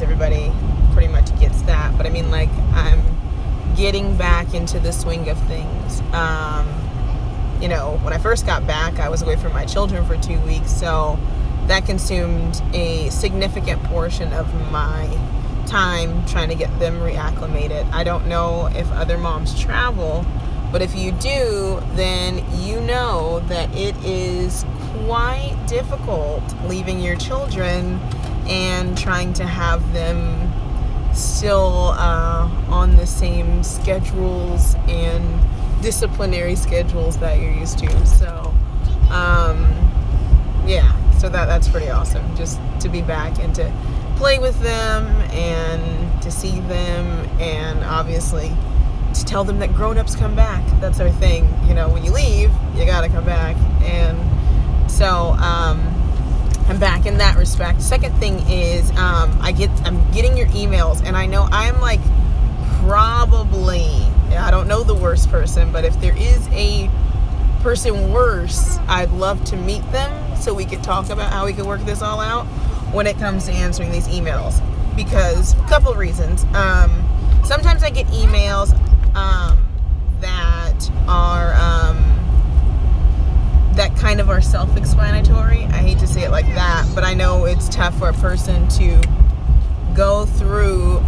everybody pretty much gets that. But I mean, like, I'm getting back into the swing of things. You know, when I first got back, I was away from my children for 2 weeks, so that consumed a significant portion of my time trying to get them reacclimated. I don't know if other moms travel, but if you do, then you know that it is quite difficult leaving your children and trying to have them still on the same schedules and disciplinary schedules that you're used to. So yeah, so that's pretty awesome, just to be back and to play with them and to see them, and obviously to tell them that grown-ups come back. That's our thing, you know, when you leave you gotta come back. And so I'm back in that respect. Second thing is I'm getting your emails, and I know I'm like probably, I don't know the worst person, but if there is a person worse, I'd love to meet them so we could talk about how we could work this all out when it comes to answering these emails. Because a couple of reasons. Sometimes I get emails that are that kind of are self-explanatory. I hate to say it like that, but I know it's tough for a person to go through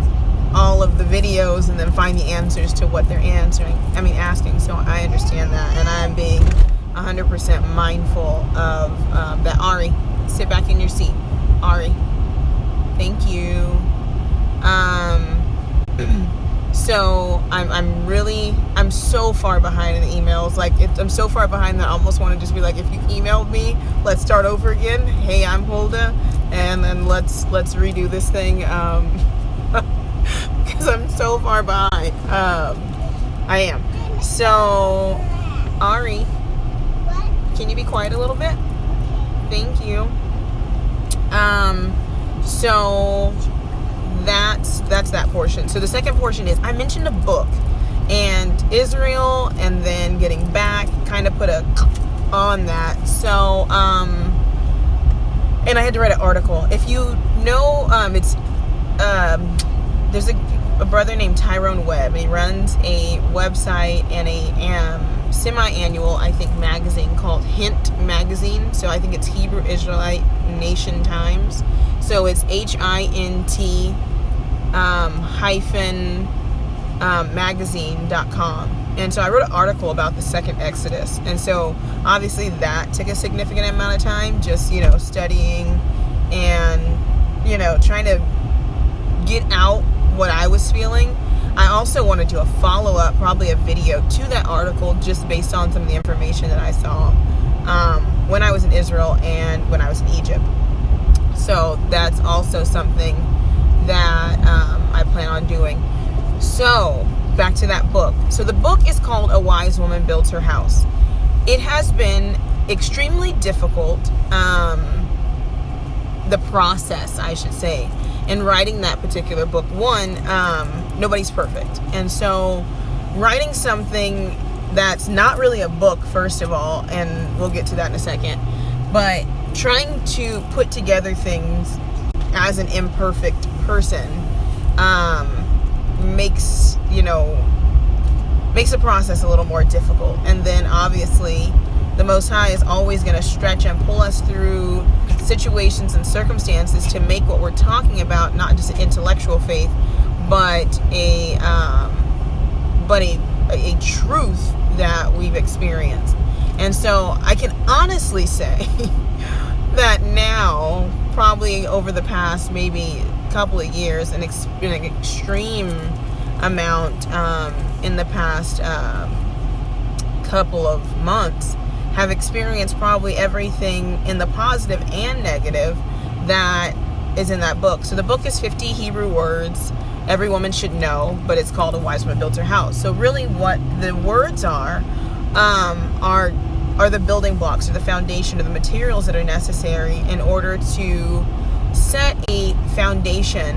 all of the videos and then find the answers to what they're asking. So I understand that, and I'm being 100% mindful of that. Ari, sit back in your seat. Ari, thank you. So I'm so far behind in the emails. Like, I'm so far behind that I almost want to just be like, if you emailed me, let's start over again. Hey, I'm Huldah, and then let's redo this thing. Because I'm so far behind. I am. So, Ari, can you be quiet a little bit? Thank you. So that's that portion. So the second portion is, I mentioned a book, and Israel, and then getting back kind of put a on that. So and I had to write an article. If you know, it's there's a brother named Tyrone Webb, and he runs a website and a semi-annual, I think, magazine called Hint Magazine. So I think it's Hebrew Israelite Nation Times. So it's HINT magazine.com. And so I wrote an article about the second Exodus. And so obviously that took a significant amount of time, just, you know, studying and, you know, trying to get out what I was feeling. I also want to do a follow-up, probably a video to that article, just based on some of the information that I saw when I was in Israel and when I was in Egypt. So that's also something that I plan on doing. So back to that book. So the book is called A Wise Woman Builds Her House. It has been extremely difficult, the process, I should say, in writing that particular book. One, nobody's perfect. And so writing something that's not really a book, first of all, and we'll get to that in a second, but trying to put together things as an imperfect person makes the process a little more difficult. And then obviously the Most High is always going to stretch and pull us through situations and circumstances to make what we're talking about not just an intellectual faith, but a truth that we've experienced. And so I can honestly say that now, probably over the past maybe couple of years, an extreme amount in the past couple of months, have experienced probably everything in the positive and negative that is in that book. So the book is 50 Hebrew words every woman should know, but it's called A Wise Woman Builds Her House. So really what the words are the building blocks, or the foundation, or the materials that are necessary in order to set a foundation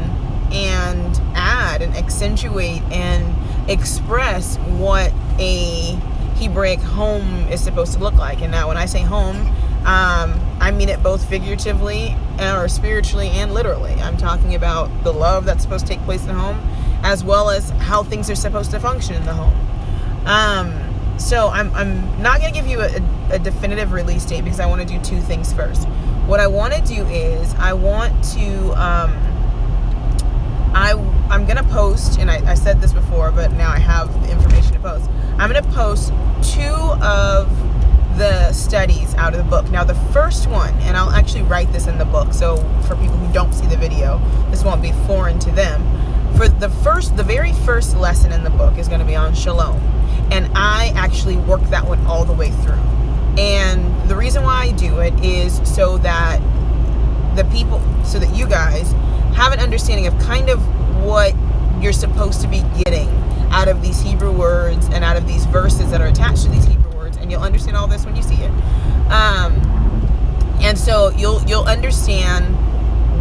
and add and accentuate and express what a Hebraic home is supposed to look like. And now when I say home, I mean it both figuratively or spiritually and literally. I'm talking about the love that's supposed to take place in the home, as well as how things are supposed to function in the home. So I'm not going to give you a definitive release date, because I want to do two things first. What I want to do is I want to, I'm going to post, and I said this before, but now I have the information to post. I'm going to post 2 of the studies out of the book. Now the first one, and I'll actually write this in the book, so for people who don't see the video, this won't be foreign to them. For the very first lesson in the book is going to be on shalom, and I actually work that one all the way through. And the reason why I do it is so that you guys have an understanding of kind of what you're supposed to be getting out of these Hebrew words and out of these verses that are attached to these Hebrew words, and you'll understand all this when you see it. And so you'll understand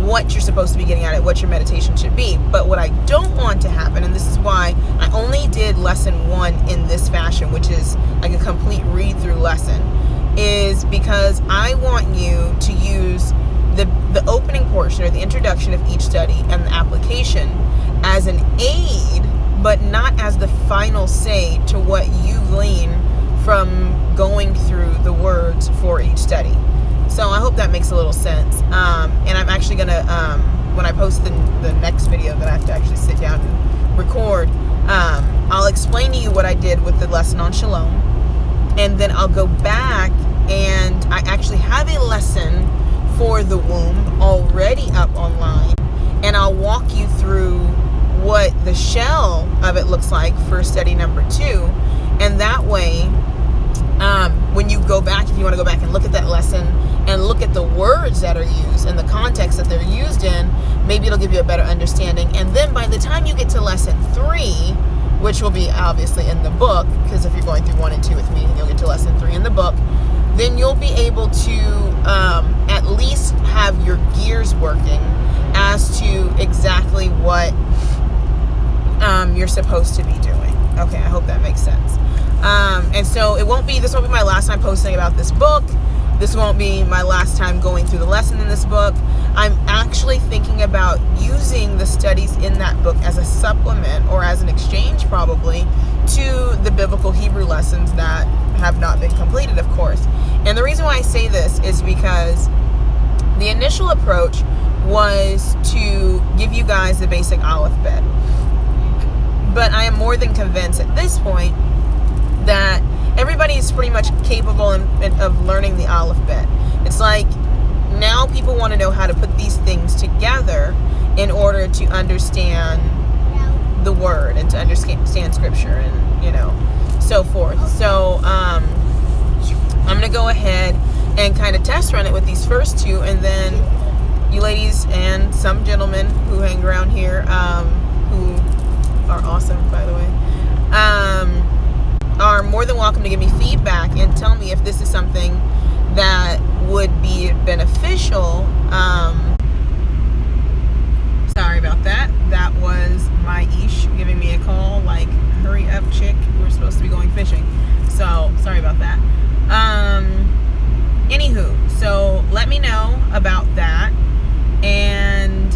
what you're supposed to be getting out of it, what your meditation should be. But what I don't want to happen, and this is why I only did lesson 1 in this fashion, which is like a complete read-through lesson, is because I want you to use the opening portion or the introduction of each study and the application as an aid, but not as the final say to what you glean from going through the words for each study. So I hope that makes a little sense. And I'm actually going to, when I post the next video that I have to actually sit down and record, I'll explain to you what I did with the lesson on shalom. And then I'll go back, and I actually have a lesson for the womb already up online. And I'll walk you through what the shell of it looks like for study number 2. And that way, when you go back, if you want to go back and look at that lesson and look at the words that are used and the context that they're used in, maybe it'll give you a better understanding. And then by the time you get to lesson 3, which will be obviously in the book, because if you're going through 1 and 2 with me, then you'll get to lesson 3 in the book, then you'll be able to at least have your gears working as to exactly what you're supposed to be doing. Okay, I hope that makes sense. And so this won't be my last time posting about this book. This won't be my last time going through the lesson in this book. I'm actually thinking about using the studies in that book as a supplement, or as an exchange probably, to the biblical Hebrew lessons that have not been completed, of course. And the reason why I say this is because the initial approach was to give you guys the basic alphabet. But I am more than convinced at this point that everybody is pretty much capable of learning the alphabet. It's like now people want to know how to put these things together in order to understand the word and to understand scripture and so forth. So I'm going to go ahead and kind of test run it with these first 2, and then you ladies and some gentlemen who hang around here, who are awesome, by the way, are more than welcome to give me feedback and tell me if this is something that would be beneficial. Sorry about that. That was my Ish giving me a call, like, hurry up, chick, we're supposed to be going fishing. So, sorry about that. Anywho, so let me know about that. And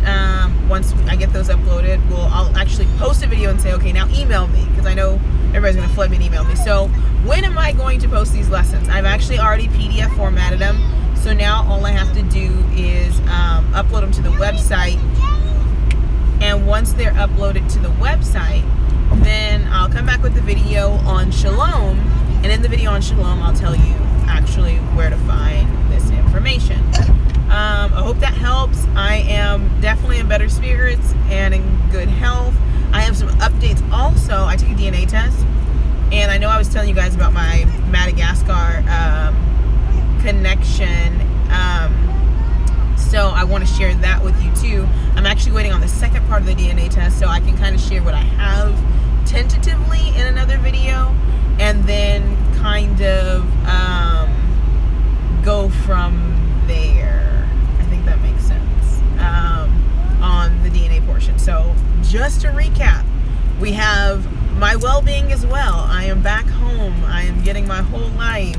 once I get those uploaded, I'll actually post a video and say, okay, now email me, because I know everybody's going to flood me and email me. So when am I going to post these lessons? I've actually already PDF formatted them. So now all I have to do is upload them to the website. And once they're uploaded to the website, then I'll come back with the video on shalom. And in the video on shalom, I'll tell you actually where to find this information. I hope that helps. I am definitely in better spirits and in good health. I have some updates also. I took a DNA test, and I know I was telling you guys about my Madagascar connection. So I want to share that with you too. I'm actually waiting on the second part of the DNA test, so I can kind of share what I have tentatively in another video, and then kind of go from there. I think that makes sense on the DNA portion. So just to recap, we have my well-being as well. I am back home. I am getting my whole life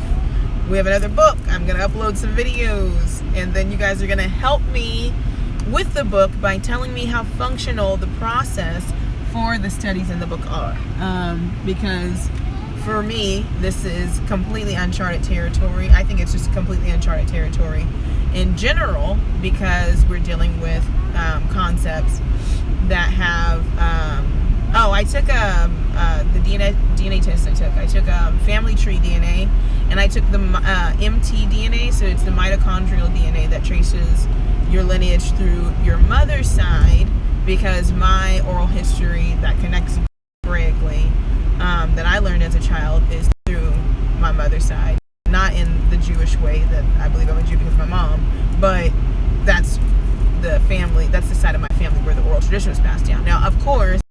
we have another book. I'm going to upload some videos, and then you guys are going to help me with the book by telling me how functional the process for the studies in the book are. Because for me, this is completely uncharted territory. I think it's just completely uncharted territory in general, because we're dealing with concepts that have I took the DNA test I took family tree DNA, and I took the mtDNA, so it's the mitochondrial DNA that traces your lineage through your mother's side, because my oral history that connects Hebraically that I learned as a child is through my mother's side, not in the Jewish way that I believe I'm a Jew because of my mom, but that's the side of my family where the oral tradition was passed down. Now, of course,